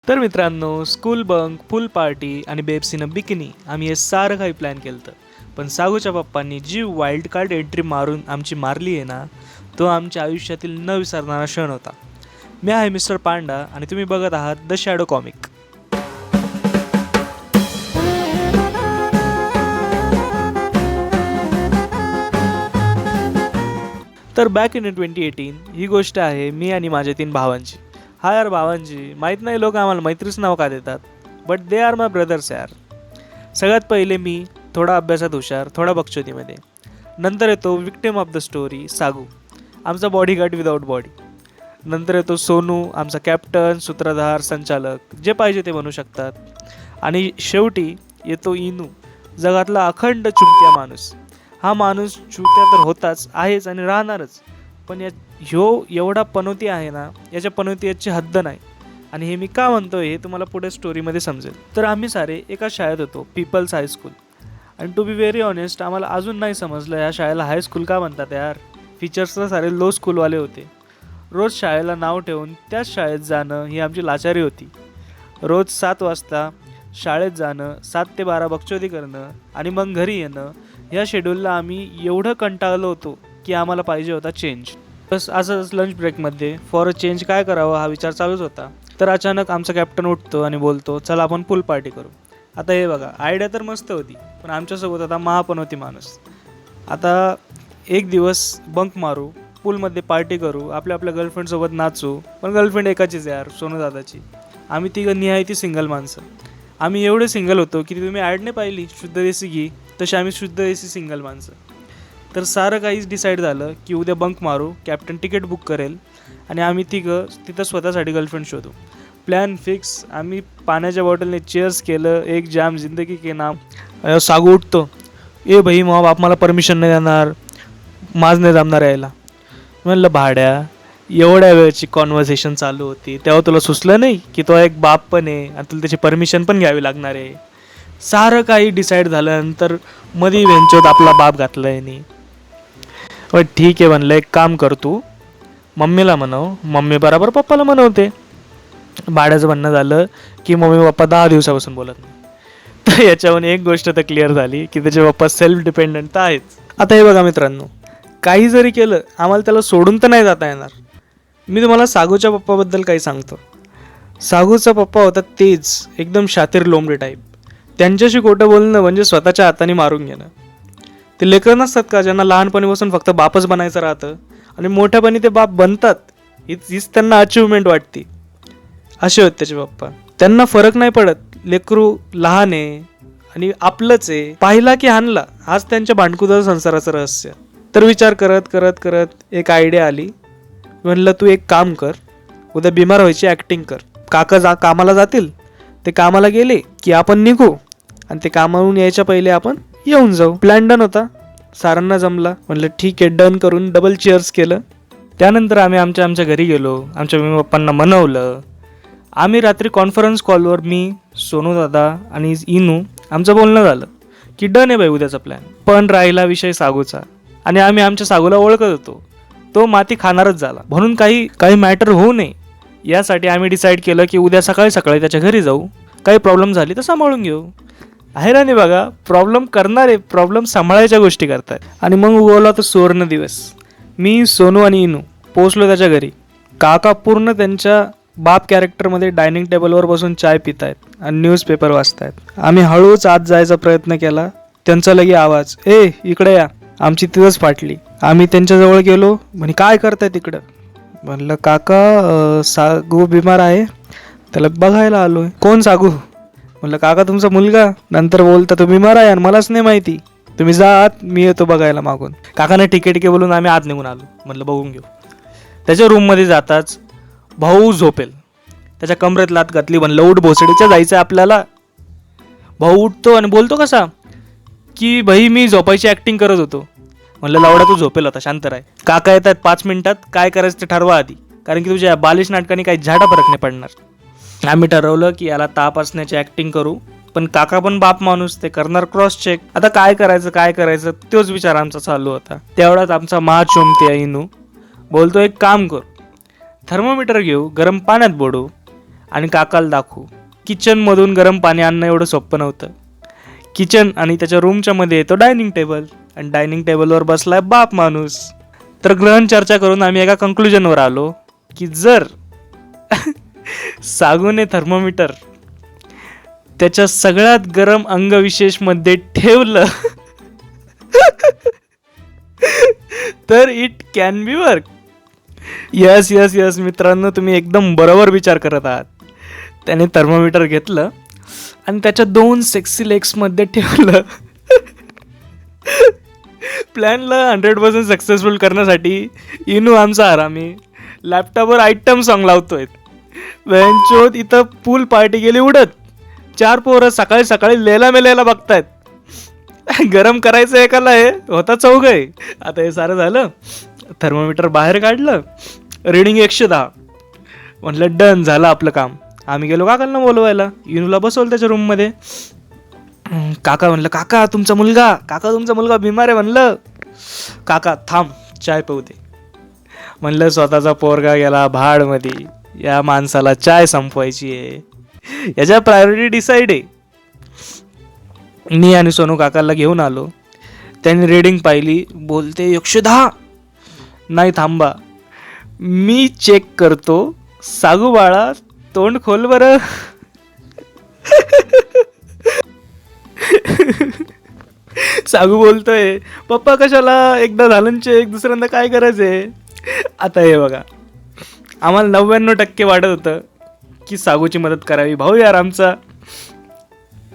तर मित्रांनो, school bunk, पूल party आणि बेब्स इन अ बिकिनी आम्ही हे सारं काही प्लॅन केलं होतं. पण सागूच्या पप्पांनी जी वाईल्ड कार्ड एंट्री मारून आमची मारली आहे ना, तो आमच्या आयुष्यातील न विसरणारा क्षण होता. मी आहे मिस्टर पांडा आणि तुम्ही बघत आहात द शॅडो कॉमिक. तर बॅक इन 2018 ही गोष्ट आहे मी आणि माझ्या 3 भावांची. हा यार भावांची, माहीत नाही लोक आम्हाला मैत्रीच नाव का देतात, but they are my brothers यार. सगळ्यात पहिले मी थोडा अभ्यासात हुशार, थोडा बकचोदीमध्ये. नंतर येतो विक्टिम ऑफ द स्टोरी सागू, आमचा बॉडीगार्ड विदाऊट बॉडी. नंतर येतो सोनू, आमचा कॅप्टन, सूत्रधार, संचालक, जे पाहिजे ते बनू शकतात. आणि शेवटी येतो इनू, जगातला अखंड चुंबत्या माणूस. हा माणूस चुत्या तर होताच, आहेच आणि राहणारच. पण ह्यो एवढा पनोती आहे ना, याच्या पनोतीची हद्द नाही. आणि हे मी का म्हणतोय हे तुम्हाला पुढे स्टोरीमध्ये समजेल. तर आम्ही सारे एका शाळेत होतो, पीपल्स हायस्कूल. आणि टू बी व्हेरी ऑनेस्ट, आम्हाला अजून नाही समजलं या शाळेला हायस्कूल का म्हणतात यार. फीचर्स तर सारे लो स्कूलवाले होते. रोज शाळेला नाव ठेवून त्याच शाळेत जाणं ही आमची लाचारी होती. रोज 7 वाजता शाळेत जाणं, 7 ते 12 बकचोदी करणं आणि मग घरी येणं. या शेड्यूलला आम्ही एवढं कंटाळलो होतो की आम्हाला पाहिजे होता चेंज. बस असंच लंच ब्रेकमध्ये फॉर अ चेंज काय करावं हा विचार चालूच होता. तर अचानक आमचा कॅप्टन उठतो आणि बोलतो, चला आपण पूल पार्टी करू. आता हे बघा, आयडिया तर मस्त होती, पण आमच्यासोबत आता महापनोती माणूस. आता एक दिवस बंक मारू, पूलमध्ये पार्टी करू, आपल्या गर्लफ्रेंडसोबत नाचू. पण गर्लफ्रेंड एकाचीच यार, सोनू दादाची. आम्ही तिघं निहायती सिंगल माणसं. आम्ही एवढे सिंगल होतो की तुम्ही ॲड नाही पाहिली शुद्ध देसी घी, तशी आम्ही शुद्ध देसी सिंगल माणसं. तर सारं काहीच डिसाईड झालं की उद्या बंक मारू, कॅप्टन तिकीट बुक करेल आणि आम्ही तिघं तिथं स्वतःसाठी गर्लफ्रेंड शोधू. Plan fix. आम्ही पाण्याच्या बॉटलने चेअर्स केलं, एक जाम जिंदगी के नाम. सागू उठतो, ए भाई मग बाप मला परमिशन नाही देणार, माझ नाही जमणार यायला. म्हणलं भाड्या, एवढ्या वेळची कॉन्व्हर्सेशन चालू होती तेव्हा तुला सुचलं नाही की तो एक बाप पण आहे आणि तुला त्याची परमिशन पण घ्यावी लागणार आहे. सारं काही डिसाईड झाल्यानंतर मध्ये वेंचोत आपला बाप घातला आहे नाही. ठीक आहे म्हणलं, एक काम कर तू मम्मीला म्हणव, मम्मी बरोबर पप्पाला म्हणवते. भाड्याचं म्हणणं झालं की मम्मी पप्पा 10 दिवसापासून बोलत नाही. तर याच्यावरून एक गोष्ट तर क्लिअर झाली की त्याचे पप्पा सेल्फ डिपेंडंट तर आहेच. आता हे बघा मित्रांनो, काही जरी केलं आम्हाला त्याला सोडून तर नाही जाता येणार. मी तुम्हाला सागूच्या पप्पाबद्दल काही सांगतो. सागूचा पप्पा होता तेच एकदम शातीर लोंबडे टाईप. त्यांच्याशी खोटं बोलणं म्हणजे स्वतःच्या हाताने मारून घेणं. ते लेकरं नसतात का ज्यांना लहानपणीपासून फक्त बापच बनायचं राहतं आणि मोठ्यापणी ते बाप बनतात, हीच त्यांना अचिव्हमेंट वाटते. असे होते त्याचे पप्पा. त्यांना फरक नाही पडत, लेकरू लहान आहे आणि आपलंच आहे, पाहिला की हाणला, हाच त्यांच्या भांडकुदळ संसाराचं रहस्य. तर विचार करत करत करत एक आयडिया आली. म्हणलं तू एक काम कर, उद्या बिमार व्हायची ॲक्टिंग कर. काका कामाला जातील, ते कामाला गेले की आपण निघू आणि ते कामावरून यायच्या पहिले आपण येऊन जाऊ. प्लॅन डन होता, सारांना जमला. म्हणलं ठीक आहे, डन करून डबल चेअर्स केलं. त्यानंतर आम्ही आमच्या घरी गेलो, आमच्या मम्मी पप्पांना मनवलं. आम्ही रात्री कॉन्फरन्स कॉलवर मी, सोनू दादा आणि इनू आमचं बोलणं झालं की डन आहे बाई उद्याचा प्लॅन. पण राहिला विषय सागूचा आणि आम्ही आमच्या सागूला ओळखत होतो, तो माती खाणारच झाला. म्हणून काही मॅटर होऊ नये यासाठी आम्ही डिसाईड केलं की उद्या सकाळी सकाळी त्याच्या घरी जाऊ, काही प्रॉब्लेम झाली तर सांभाळून घेऊ. आहे ना, नाही बघा, प्रॉब्लेम करणारे प्रॉब्लेम सांभाळायच्या गोष्टी करतात. आणि मग उगवला तो सुवर्ण दिवस. मी, सोनू आणि इनू पोचलो त्याच्या घरी. काका पूर्ण त्यांच्या बाप कॅरेक्टरमध्ये डायनिंग टेबलवर बसून चाय पित आहेत आणि न्यूजपेपर वाचत आहेत. आम्ही हळूच आत जायचा प्रयत्न केला. त्यांचा लगे आवाज, ए इकडे या. आमची तिथंच फाटली. आम्ही त्यांच्याजवळ गेलो. म्हणे काय करताय तिकडं. म्हणलं काका सागू बिमार आहे, त्याला बघायला आलो आहे. कोण सागू. म्हणलं काका तुमचा मुलगा. नंतर बोलता तो बिमार आहे आणि मलाच नाही माहिती, तुम्ही जा आत, मी येतो बघायला मागून. काकाने ठीक बोलून आम्ही आत निघून आलो. म्हणलं बघून घेऊ. त्याच्या रूममध्ये जाताच भाऊ झोपेल, त्याच्या कमरेत लात घातली. म्हणलं उठ भोसडीच्या, जायचं आपल्याला. भाऊ उठतो आणि बोलतो कसा की भाई मी झोपायची ॲक्टिंग करत होतो. म्हणलं लावडा तू झोपेल होता, शांत राय. काका येतात 5 मिनिटात, काय करायचं ते ठरवा आधी, कारण की तुझ्या बालिश नाटकाने काही झाडा फरक नाही पडणार. आम्ही ठरवलं की याला ताप असण्याची ॲक्टिंग करू, पण काका पण बाप माणूस, ते करणार क्रॉस चेक. आता काय करायचं तोच विचार आमचा चालू होता. तेवढाच आमचा महाचोमते इनू बोलतो, एक काम कर, थर्मोमीटर घेऊ, गरम पाण्यात बुडू आणि काकाला दाखवू. किचनमधून गरम पाणी आणणं एवढं सोपं नव्हतं. किचन आणि त्याच्या रूमच्या मध्ये येतो डायनिंग टेबल, आणि डायनिंग टेबलवर बसलाय बाप माणूस. तर ग्रहण चर्चा करून आम्ही एका कंक्लुजनवर आलो की जर सागूने थर्मोमीटर त्याच्या सगळ्यात गरम अंगविशेषमध्ये ठेवलं तर it can be work. Yes yes yes मित्रांनो, तुम्ही एकदम बरोबर विचार करत आहात. त्याने थर्मोमीटर घेतलं आणि त्याच्या 2 सेक्सी लेग्समध्ये ठेवलं. प्लॅनला 100% सक्सेसफुल करण्यासाठी इनू आमचा आरामी लॅपटॉपवर आयटम सॉन्ग लावतोय. वेंचोत इथं पूल पार्टी गेली उडत. 4 पोरं सकाळी सकाळी लेला मेलेला बघतायत. गरम करायचं एकाला आहे, होता 4 आहे. आता हे सारं झालं, थर्मोमीटर बाहेर काढलं, रिडिंग 110. म्हटलं डन झालं आपलं काम. आम्ही गेलो काकांना बोलवायला. इनूला बसवलं त्याच्या रूममध्ये. काका म्हणलं काका तुमचा मुलगा बिमार आहे. म्हणलं काका थांब चाय पिऊ दे. म्हणलं स्वतःचा पोरगा गेला भाडमध्ये, या माणसाला चाय संपवायची आहे, याच्या प्रायोरिटी डिसाईड आहे. मी आणि सोनू काकाला घेऊन आलो. त्यांनी रिडिंग पाहिली. बोलते 110. नाही थांबा, मी चेक करतो. सागू बाळा तोंड खोल बरं. सागू बोलतोय पप्पा कशाला, एकदा झालं चेक, दुसऱ्यांदा काय करायचंय. आता हे बघा, आम्हाला 99% वाटत होतं की सागूची मदत करावी भाऊ यार आमचा,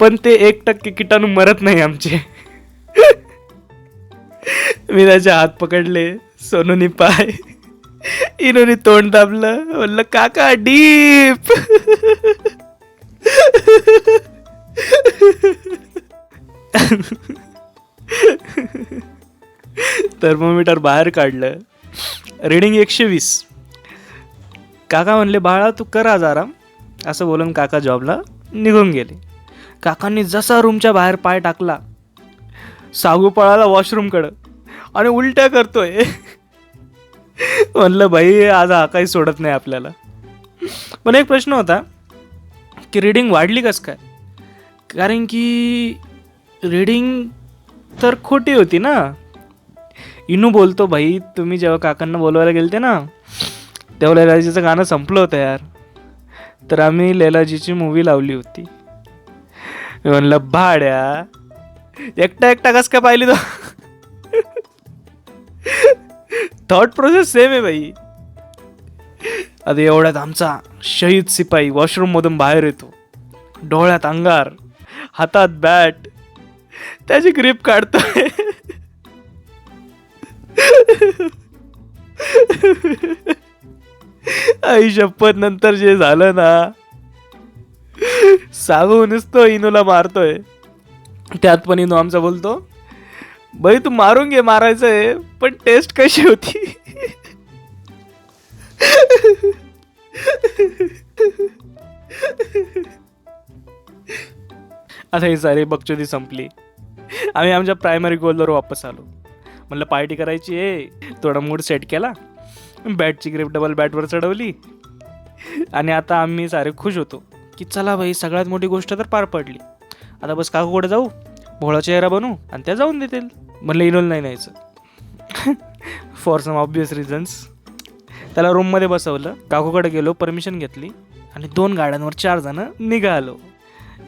पण ते 1% किटाणू मरत नाही आमचे. मी त्याचे हात पकडले, सोनूनी पाय, इनूनी तोंड दाबलं. म्हणलं काका डीप. थर्मोमीटर बाहेर काढलं, रिडिंग 120. काका म्हणले बाळा तू कर आज आराम. असं बोलून काका जॉबला निघून गेले. काकांनी जसा रूमच्या बाहेर पाय टाकला, सागू पळाला वॉशरूमकडं आणि उलट्या करतोय. म्हणलं भाई आज हा काही सोडत नाही आपल्याला. पण एक प्रश्न होता की रिडिंग वाढली कसं काय. कारण की रिडिंग तर खोटी होती ना. इनू बोलतो भाई तुम्ही जेव्हा काकांना बोलवायला गेलते ना तेव्हा लैलाजीचं गाणं संपलं होतं यार, तर आम्ही लैलाजीची मूवी लावली होती. मी म्हणलं भाड्या एकटा कसं काय पाहिली तो. थॉट प्रोसेस सेम आहे बाई. आता एवढ्यात आमचा शहीद सिपाई वॉशरूम मधून बाहेर येतो. डोळ्यात अंगार, हातात बॅट, त्याची ग्रीप काढतोय. आई शपथ नंतर जे झालं ना, सागू नुसतं इनूला मारतोय. त्यात पण इनू आमचा बोलतो बाई तू मारून घे, मारायचंय पण टेस्ट कशी होती. आता ही सारी बकचोदी संपली. आम्ही आमच्या प्रायमरी गोलवर वापस आलो. म्हणलं पार्टी करायची आहे. थोडा मूड सेट केला, बॅटची ग्रिप डबल बॅटवर चढवली आणि आता आम्ही सारे खुश होतो की चला भाई सगळ्यात मोठी गोष्ट तर पार पडली. आता बस काकूकडे जाऊ, भोळा चेहरा बनवू आणि त्या जाऊन देतील. म्हणलं इनोल नाही न्यायचं फॉर सम ऑब्वियस रिझन्स. त्याला रूममध्ये बसवलं, काकूकडे गेलो, परमिशन घेतली आणि 2 गाड्यांवर 4 जणं निघालो.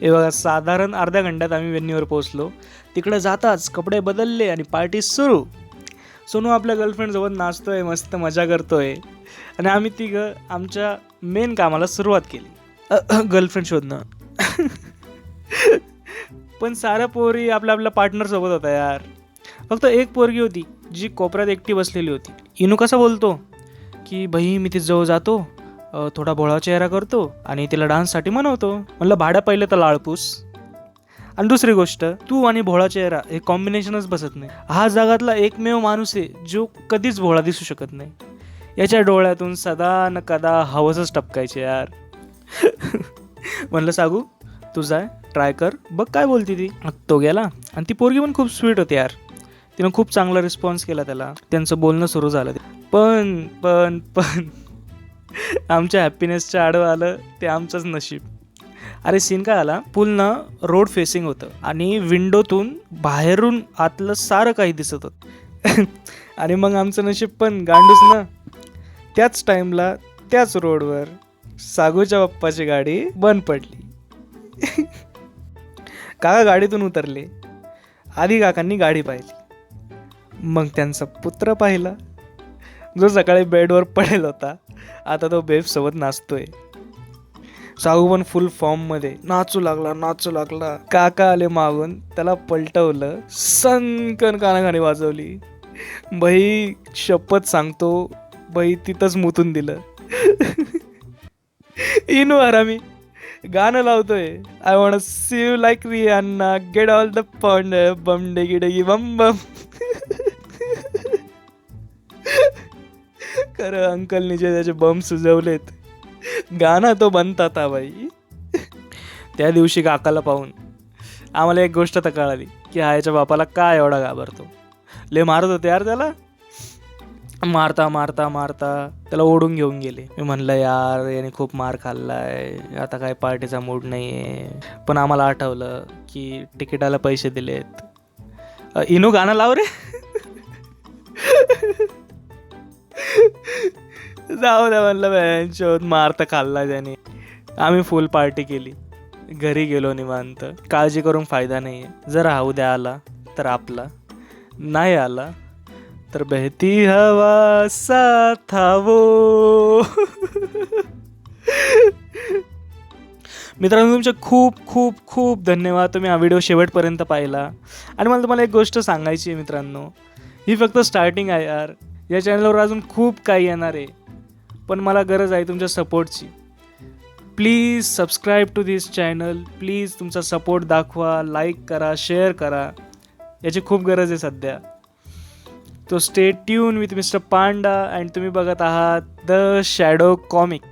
हे बघा साधारण अर्ध्या घंट्यात आम्ही वेन्यूवर पोहोचलो. तिकडे जाताच कपडे बदलले आणि पार्टी सुरू. सोनू आपल्या गर्लफ्रेंडसोबत नाचतोय, मस्त मजा करतोय आणि आम्ही तिघं आमच्या मेन कामाला सुरुवात केली, गर्लफ्रेंड शोधणं. पण साऱ्या पोरी आपल्या पार्टनर सोबत होता यार. फक्त एक पोरगी होती जी कोपऱ्यात एकटी बसलेली होती. इनू कसा बोलतो की भाई मी तिच्या जवळ जातो, थोडा भोळा चेहरा करतो आणि तिला डान्ससाठी म्हणवतो. म्हणलं भाड्या पहिले तर लाळपूस. आणि दुसरी गोष्ट, तू आणि भोळा चेहरा हे कॉम्बिनेशनच बसत नाही. हा जगातला एकमेव माणूस आहे जो कधीच भोळा दिसू शकत नाही. याच्या डोळ्यातून सदा न कदा हवसच टपकायचे यार. म्हणलं सागू तू जाय, ट्राय कर, बघ काय बोलती ती. तो गेला आणि ती पोरगी पण खूप स्वीट होती यार. तिनं खूप चांगला रिस्पॉन्स केला त्याला. त्यांचं बोलणं सुरू झालं. पण पण पण आमच्या हॅपीनेसच्या आडवं आलं ते आमचंच नशीब. अरे सीन काय आला, पूल ना रोड फेसिंग होतं आणि विंडोतून बाहेरून आतलं सारं काही दिसत होतं. आणि मग आमचं नशीब पण गांडूस ना. त्याच टाईमला त्याच रोडवर सागूच्या पप्पाची गाडी बंद पडली. काका गाडीतून उतरले. आधी काकांनी गाडी पाहिली, मग त्यांचा पुत्र पाहिला, जो सकाळी बेडवर पडेल होता, आता तो बेबसोबत नाचतोय. सागू पण फुल फॉर्ममध्ये नाचू लागला. काका आले मागून, त्याला पलटवलं, सनकन कानाखाली वाजवली. बाई शपथ सांगतो, बाई तिथंच मुतून दिलं. इनू हरामी गाणं लावतोय, I want see you like Rihanna, get all the पॉन्ड बम डेगी डेगी बम बम. खरं अंकलनी जे त्याचे बम सुजवलेत, गाणं तो बनता था बाई. त्या दिवशी काकाला पाहून आम्हाला एक गोष्ट तर कळाली की आईच्या बापाला काय एवढा घाबरतो. लय मारत होते यार त्याला, मारता मारता मारता त्याला ओढून घेऊन गेले. मी म्हणलं यार याने खूप मार खाल्लाय, आता काय पार्टीचा मूड नाही आहे. पण आम्हाला आठवलं की तिकिटाला पैसे दिलेत. इनू गाणं लाव रे. जाऊ द्या म्हणलं, बँच मार तर खाल्ला त्याने. आम्ही फुल पार्टी केली, घरी गेलो निवांत. काळजी करून फायदा नाही आहे. जर हा उद्या आला तर आपला, नाही आला तर बहती हवा साथ वो. मित्रांनो तुमचे खूप खूप खूप धन्यवाद, तुम्ही हा व्हिडिओ शेवटपर्यंत पाहिला. आणि मला तुम्हाला एक गोष्ट सांगायची आहे मित्रांनो, ही फक्त स्टार्टिंग आहे यार. या चॅनलवर अजून खूप काही येणार आहे, पण मला गरज आहे तुमच्या सपोर्टची. Please subscribe to this channel. Please तुमचा सपोर्ट दाखवा, लाईक करा, शेअर करा, याची खूप गरज आहे सध्या. तो stay tune with mister Panda and तुम्ही बघत आहात द शॅडो कॉमिक.